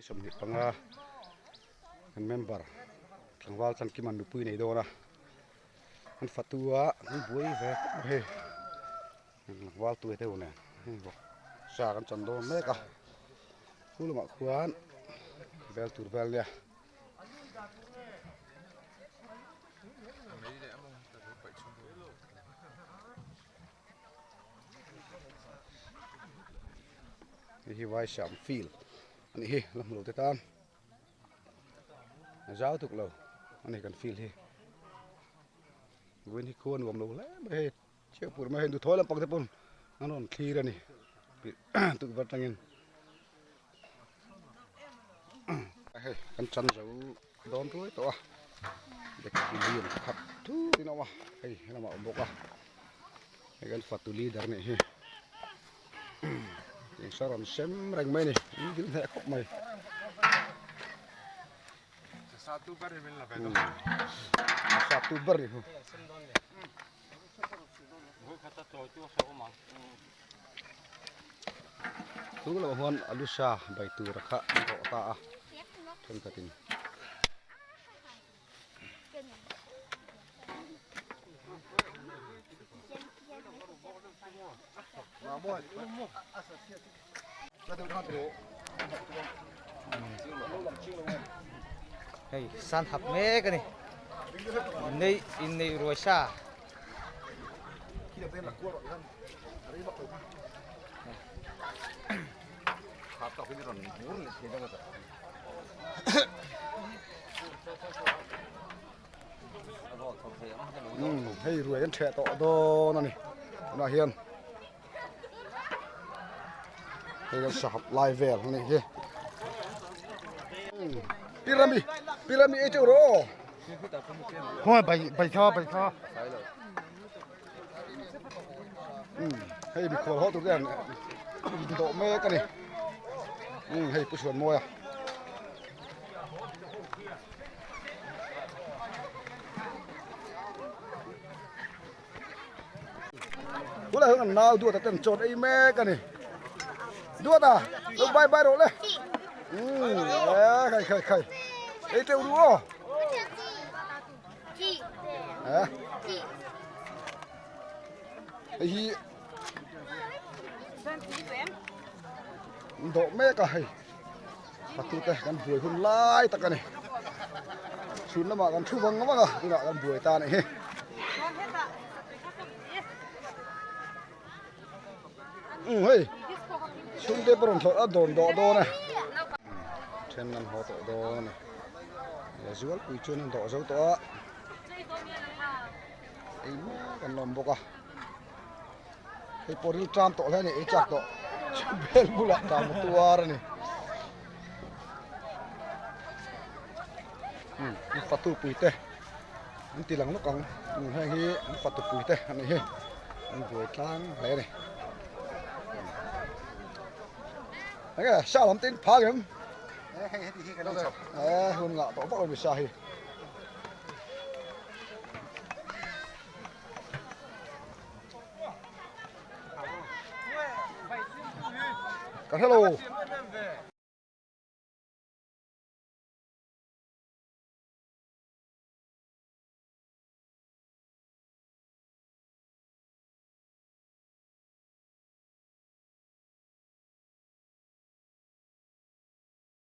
som ni panga kan member tlangwal chan ki man nu pui nei do na an fatua ni buai ve he tlangwal tu te une sa kan chan do me ka kulma khuan bel tur bel ya hi vai sham feel ani hi lam lo te tan zau tuk lo ani kan feel hi wen hi khon gom lo le he che pur ma hen du thoi lam pak te pun anon khir ani tuk wat tangin he kan chan zau don roi to a de ki lian khap thu ni no wa hei na ma boka he kan fatuli dar ne hi saron sem reng mai ni gil the khop mai satu bar min la pedo satu bar ni ho khata to chu sa o ma tu lo hon alusa bai tu rakha to ta a thon katin hey san hap me ka ni in nei roi sa hey ruồi kan thẻ to do na ni na hian hey kan sahap live vel ni he pirami e choro hoi bai kho hey mi khol ho tu gan do me ka ni hey pu chuan moya bữa nay hơn nào đua ta tên chốt ấy mẹ cái này đua ta đâu bay bay rồi đấy khai ấy treo đua hả ấy độ mẹ cả hay phát tu têกันbuổi hôm lai ta cái này xuống nó màกันthu vắng lắm à cái nàoกันbuổi ta này hey xuống đây bron thọ đòn đỏ đỏ này trên năm họ đỏ đỏ này là dưới cùi chuyên đỏ dấu to ấy còn làm bốc à cái poril tram to này ấy chắc to bel bula tram một tua này nó phát tu bụi tê anh tì lăng nó còn hay hi nó phát tu bụi tê anh này hi anh vừa trang vậy này cái sao làm tin phá kiếm hôn ngọ tổ bắt đầu bị sai hello